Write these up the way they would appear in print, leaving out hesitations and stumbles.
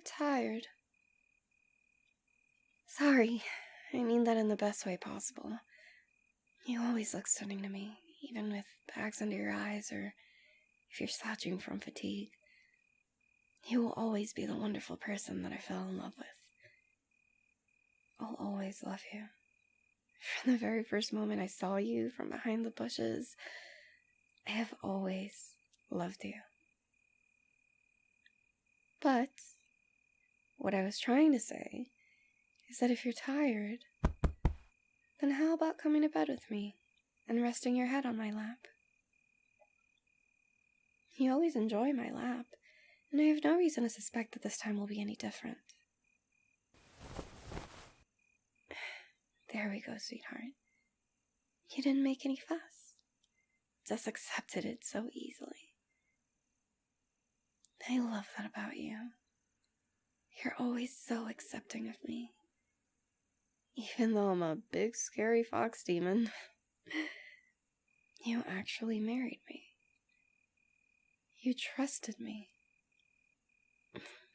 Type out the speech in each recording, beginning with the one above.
tired. Sorry, I mean that in the best way possible. You always look stunning to me, even with bags under your eyes or if you're slouching from fatigue. You will always be the wonderful person that I fell in love with. I'll always love you. From the very first moment I saw you from behind the bushes, I have always loved you. But what I was trying to say is that if you're tired, then how about coming to bed with me and resting your head on my lap? You always enjoy my lap, and I have no reason to suspect that this time will be any different. There we go, sweetheart. You didn't make any fuss. Just accepted it so easily. I love that about you. You're always so accepting of me. Even though I'm a big, scary fox demon, you actually married me. You trusted me.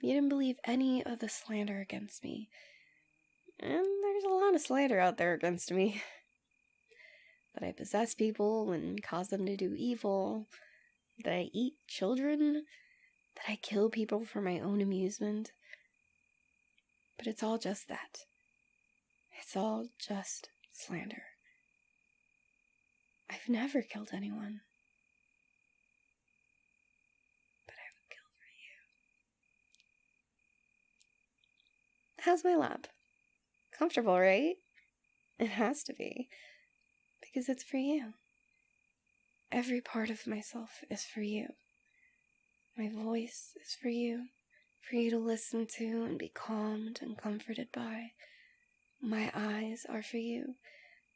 You didn't believe any of the slander against me. And there's a lot of slander out there against me. That I possess people and cause them to do evil. That I eat children. That I kill people for my own amusement. But it's all just that. It's all just slander. I've never killed anyone. But I would kill for you. How's my lap? Comfortable, right? It has to be. Because it's for you. Every part of myself is for you. My voice is for you. For you to listen to and be calmed and comforted by. My eyes are for you.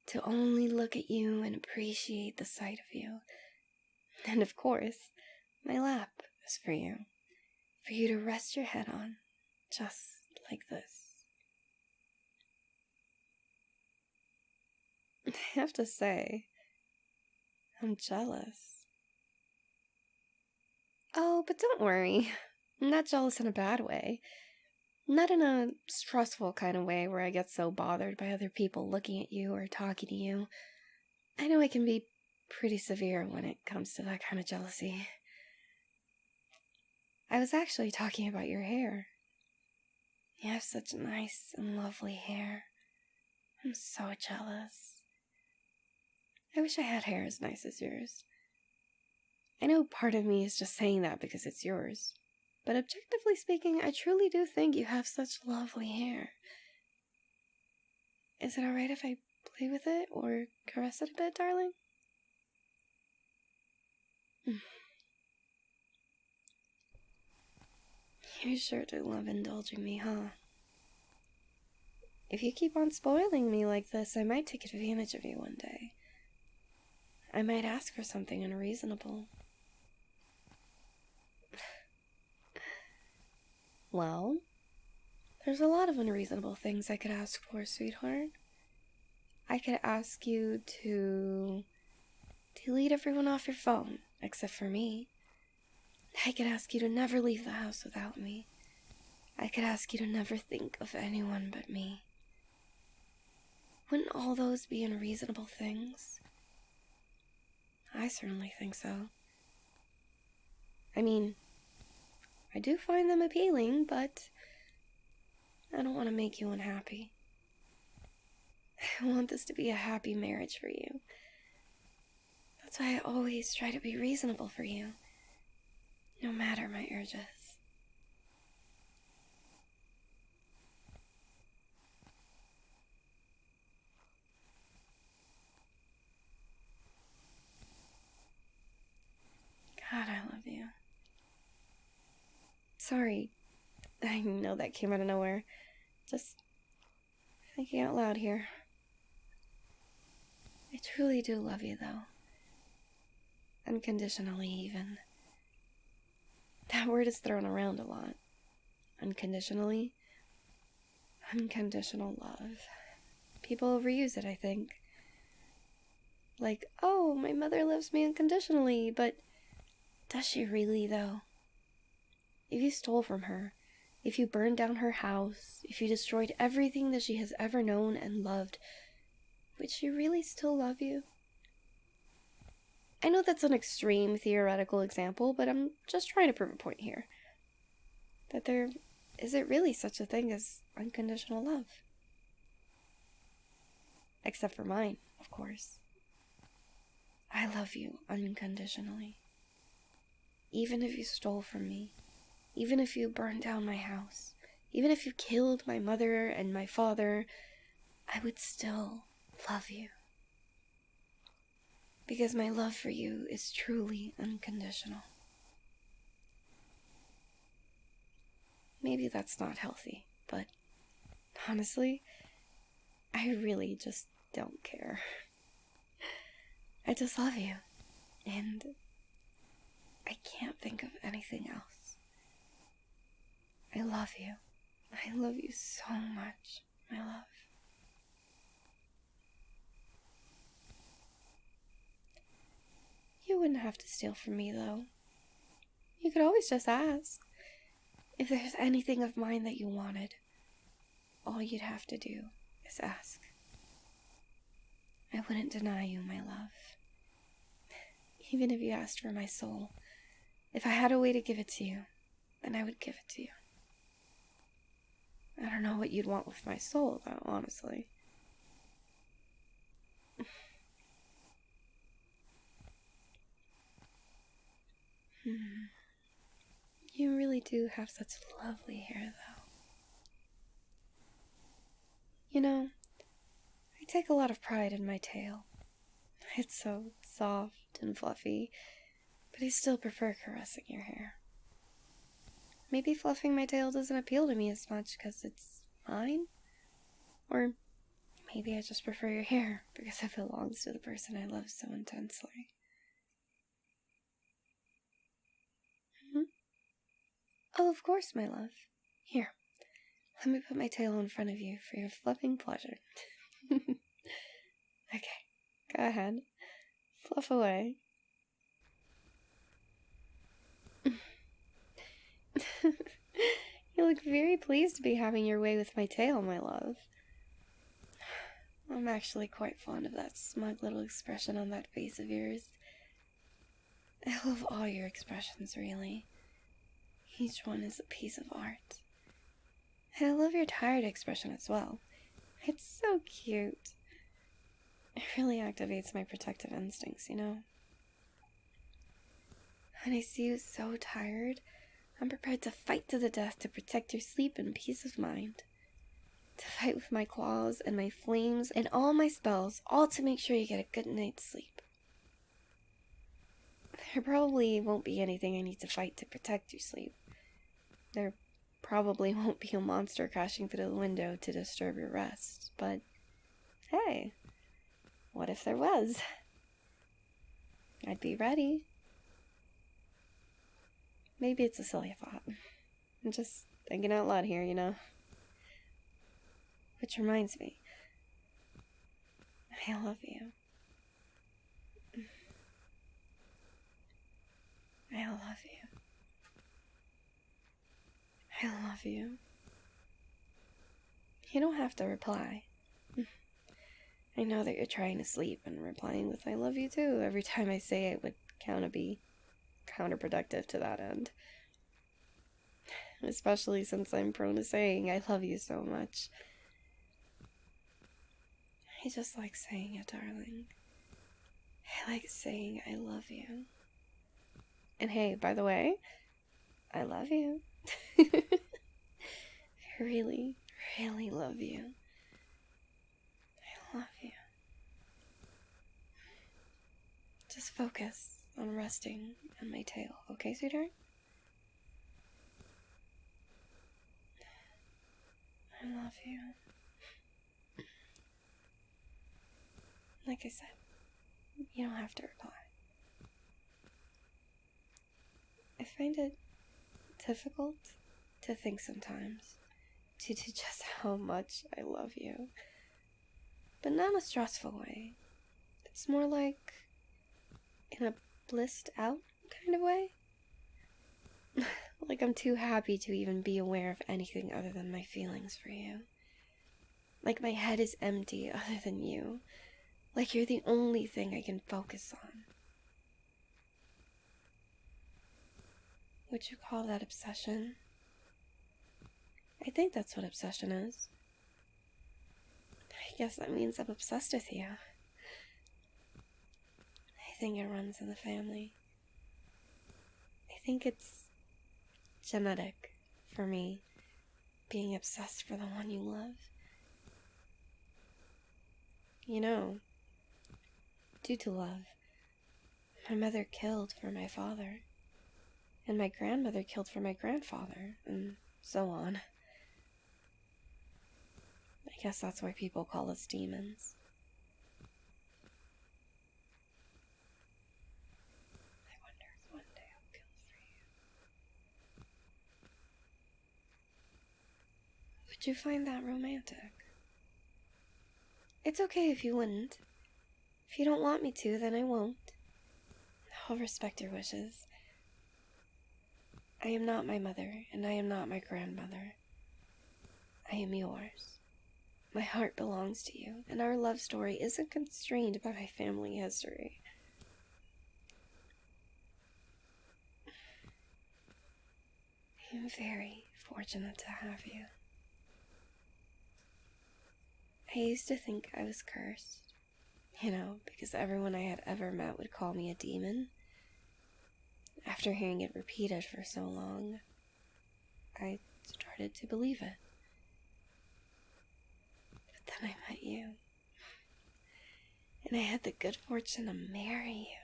To only look at you and appreciate the sight of you. And of course, my lap is for you. For you to rest your head on. Just like this. I have to say, I'm jealous. Oh, but don't worry. I'm not jealous in a bad way. Not in a stressful kind of way where I get so bothered by other people looking at you or talking to you. I know I can be pretty severe when it comes to that kind of jealousy. I was actually talking about your hair. You have such nice and lovely hair. I'm so jealous. I wish I had hair as nice as yours. I know part of me is just saying that because it's yours. But objectively speaking, I truly do think you have such lovely hair. Is it alright if I play with it or caress it a bit, darling? You sure do love indulging me, huh? If you keep on spoiling me like this, I might take advantage of you one day. I might ask for something unreasonable. Well, there's a lot of unreasonable things I could ask for, sweetheart. I could ask you to delete everyone off your phone, except for me. I could ask you to never leave the house without me. I could ask you to never think of anyone but me. Wouldn't all those be unreasonable things? I certainly think so. I mean, I do find them appealing, but I don't want to make you unhappy. I want this to be a happy marriage for you. That's why I always try to be reasonable for you, no matter my urges. God, I love you. Sorry, I know that came out of nowhere. Just thinking out loud here. I truly do love you, though. Unconditionally, even. That word is thrown around a lot. Unconditionally. Unconditional love. People overuse it, I think. Like, oh, my mother loves me unconditionally, but does she really, though? If you stole from her, if you burned down her house, if you destroyed everything that she has ever known and loved, would she really still love you? I know that's an extreme theoretical example, but I'm just trying to prove a point here. That there isn't really such a thing as unconditional love. Except for mine, of course. I love you unconditionally. Even if you stole from me, even if you burned down my house, even if you killed my mother and my father, I would still love you. Because my love for you is truly unconditional. Maybe that's not healthy, but honestly, I really just don't care. I just love you, and I can't think of anything else. I love you. I love you so much, my love. You wouldn't have to steal from me, though. You could always just ask. If there's anything of mine that you wanted, all you'd have to do is ask. I wouldn't deny you, my love. Even if you asked for my soul, if I had a way to give it to you, then I would give it to you. I don't know what you'd want with my soul, though, honestly. You really do have such lovely hair, though. You know, I take a lot of pride in my tail. It's so soft and fluffy, but I still prefer caressing your hair. Maybe fluffing my tail doesn't appeal to me as much because it's mine? Or maybe I just prefer your hair because it belongs to the person I love so intensely. Oh, of course, my love. Here, let me put my tail in front of you for your fluffing pleasure. Okay, go ahead. Fluff away. You look very pleased to be having your way with my tail, my love. I'm actually quite fond of that smug little expression on that face of yours. I love all your expressions, really. Each one is a piece of art. And I love your tired expression as well. It's so cute. It really activates my protective instincts, you know? When I see you so tired, I'm prepared to fight to the death to protect your sleep and peace of mind. To fight with my claws and my flames and all my spells, all to make sure you get a good night's sleep. There probably won't be anything I need to fight to protect your sleep. There probably won't be a monster crashing through the window to disturb your rest, but hey, what if there was? I'd be ready. Maybe it's a silly thought. I'm just thinking out loud here, you know? Which reminds me, I love you. I love you. I love you. You don't have to reply. I know that you're trying to sleep and replying with I love you too every time I say it would be counterproductive to that end. Especially since I'm prone to saying I love you so much. I just like saying it, darling. I like saying I love you. And hey, by the way, I love you. I really, really love you. I love you. Just focus on resting on my tail, okay, sweetheart? I love you. Like I said, you don't have to reply. I find it difficult to think sometimes due to just how much I love you. But not in a stressful way. It's more like in a blissed out kind of way. Like I'm too happy to even be aware of anything other than my feelings for you. Like my head is empty other than you. Like you're the only thing I can focus on. Would you call that obsession? I think that's what obsession is. I guess that means I'm obsessed with you. I think it runs in the family. I think it's genetic for me, being obsessed for the one you love. You know, due to love, my mother killed for my father, and my grandmother killed for my grandfather, and so on. I guess that's why people call us demons. I wonder if one day I'll kill for you. Would you find that romantic? It's okay if you wouldn't. If you don't want me to, then I won't. I'll respect your wishes. I am not my mother, and I am not my grandmother. I am yours. My heart belongs to you, and our love story isn't constrained by my family history. I am very fortunate to have you. I used to think I was cursed, because everyone I had ever met would call me a demon. After hearing it repeated for so long, I started to believe it. But then I met you, and I had the good fortune to marry you.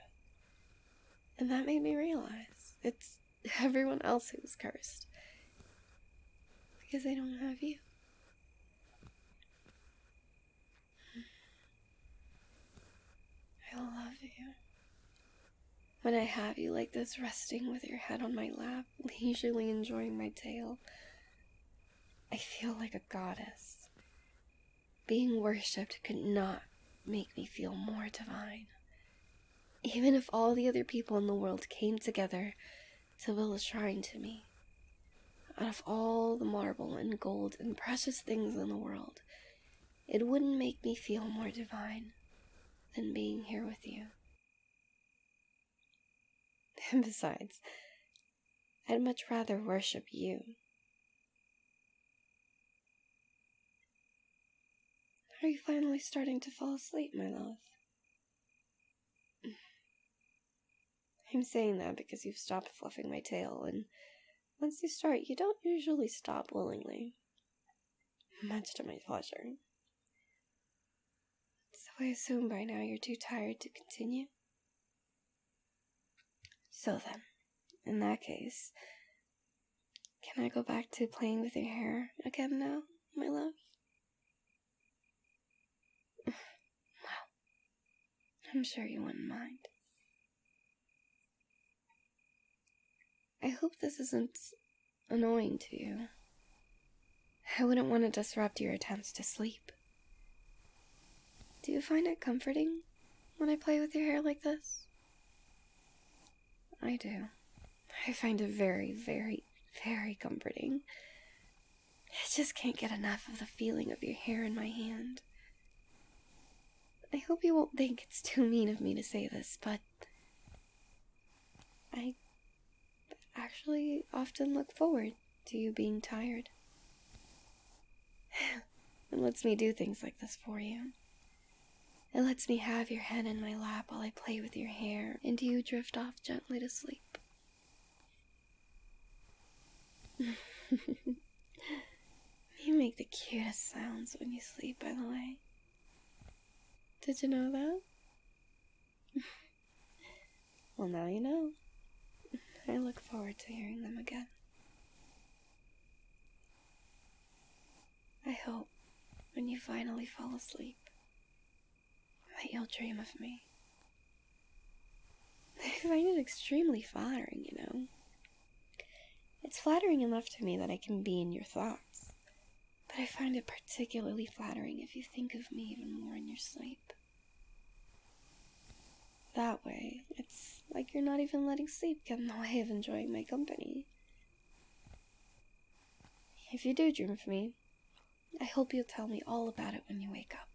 And that made me realize it's everyone else who's cursed, because I don't have you. I love you. When I have you like this, resting with your head on my lap, leisurely enjoying my tail, I feel like a goddess. Being worshipped could not make me feel more divine. Even if all the other people in the world came together to build a shrine to me, out of all the marble and gold and precious things in the world, it wouldn't make me feel more divine than being here with you. And besides, I'd much rather worship you. Are you finally starting to fall asleep, my love? I'm saying that because you've stopped fluffing my tail, and once you start, you don't usually stop willingly. Much to my pleasure. So I assume by now you're too tired to continue? So then, in that case, can I go back to playing with your hair again now, my love? Well, I'm sure you wouldn't mind. I hope this isn't annoying to you. I wouldn't want to disrupt your attempts to sleep. Do you find it comforting when I play with your hair like this? I do. I find it very, very, very comforting. I just can't get enough of the feeling of your hair in my hand. I hope you won't think it's too mean of me to say this, but I actually often look forward to you being tired. It lets me do things like this for you. It lets me have your head in my lap while I play with your hair, and you drift off gently to sleep. You make the cutest sounds when you sleep, by the way. Did you know that? Well, now you know. I look forward to hearing them again. I hope, when you finally fall asleep, that you'll dream of me. I find it extremely flattering, It's flattering enough to me that I can be in your thoughts, but I find it particularly flattering if you think of me even more in your sleep. That way, it's like you're not even letting sleep get in the way of enjoying my company. if you do dream of me, I hope you'll tell me all about it when you wake up.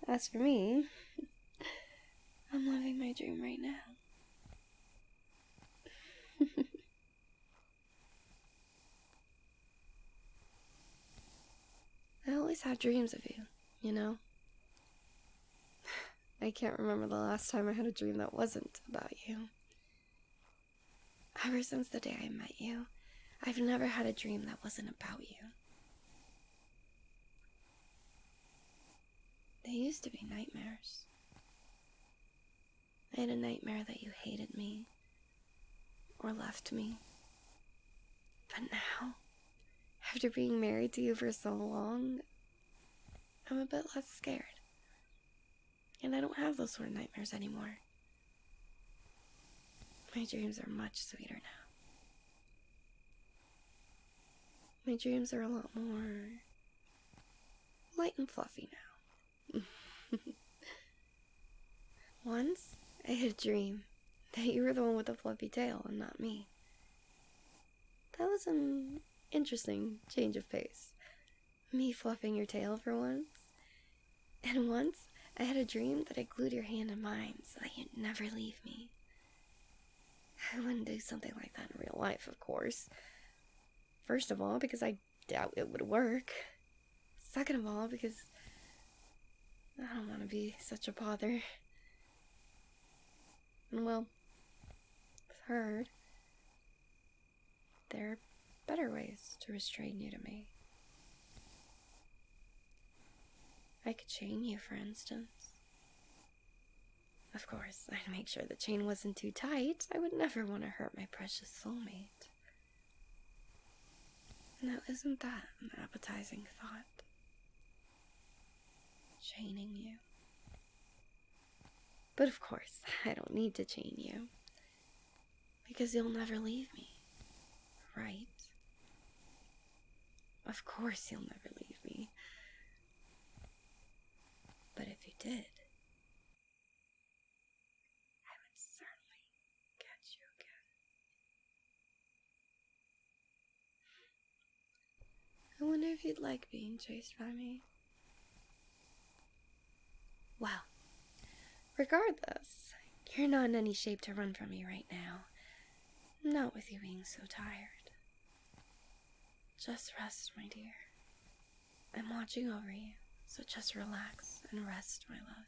As for me, I'm living my dream right now. I always have dreams of you, you know? I can't remember the last time I had a dream that wasn't about you. Ever since the day I met you, I've never had a dream that wasn't about you. They used to be nightmares. I had a nightmare that you hated me or left me. But now, after being married to you for so long, I'm a bit less scared. And I don't have those sort of nightmares anymore. My dreams are much sweeter now. My dreams are a lot more light and fluffy now. Once, I had a dream that you were the one with the fluffy tail and not me. That was an interesting change of pace. Me fluffing your tail for once. And once, I had a dream that I glued your hand in mine so that you'd never leave me. I wouldn't do something like that in real life, of course. First of all, because I doubt it would work. Second of all, because I don't want to be such a bother. And well, third, there are better ways to restrain you to me. I could chain you, for instance. Of course, I'd make sure the chain wasn't too tight. I would never want to hurt my precious soulmate. Now, isn't that an appetizing thought? Chaining you. But of course, I don't need to chain you. Because you'll never leave me, right? Of course you'll never leave me. But if you did, I would certainly catch you again. I wonder if you'd like being chased by me. Well, regardless, you're not in any shape to run from me right now. Not with you being so tired. Just rest, my dear. I'm watching over you, so just relax and rest, my love.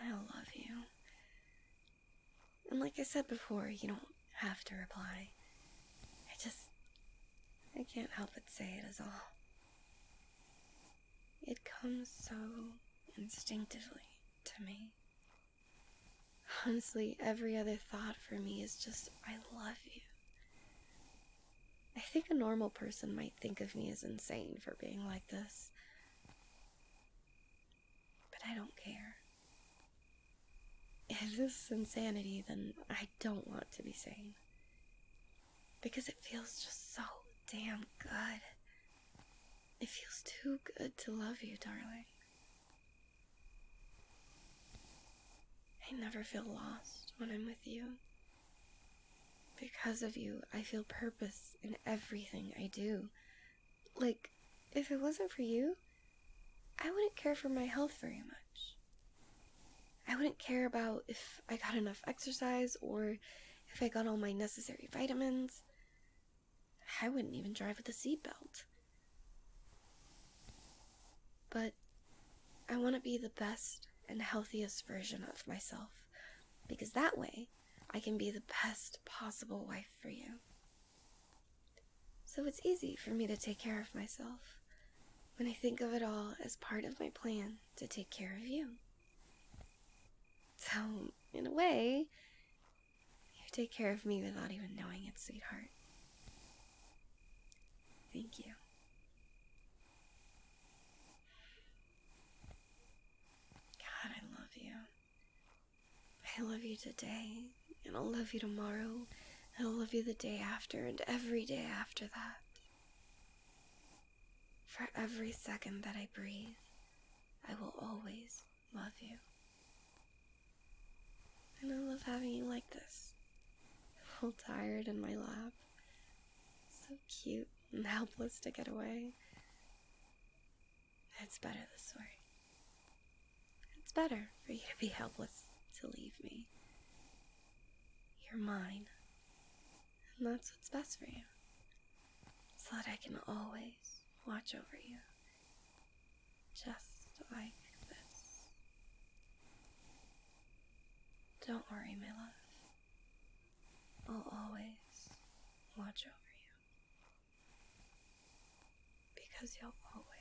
I love you. And like I said before, you don't have to reply. I can't help but say it is all. It comes so instinctively to me. Honestly, every other thought for me is just, I love you. I think a normal person might think of me as insane for being like this. But I don't care. If this is insanity, then I don't want to be sane. Because it feels just so damn good. It feels too good to love you, darling. I never feel lost when I'm with you. Because of you, I feel purpose in everything I do. Like, if it wasn't for you, I wouldn't care for my health very much. I wouldn't care about if I got enough exercise or if I got all my necessary vitamins. I wouldn't even drive with a seatbelt. But I want to be the best and healthiest version of myself, because that way I can be the best possible wife for you. So it's easy for me to take care of myself when I think of it all as part of my plan to take care of you. So, in a way, you take care of me without even knowing it, sweetheart. Thank you. God, I love you. I love you today, and I'll love you tomorrow, and I'll love you the day after, and every day after that. For every second that I breathe, I will always love you. And I love having you like this. All tired in my lap. So cute and helpless to get away. It's better this way. It's better for you to be helpless to leave me. You're mine. And that's what's best for you. So that I can always watch over you. Just like this. Don't worry, my love. I'll always watch over you. Because you'll always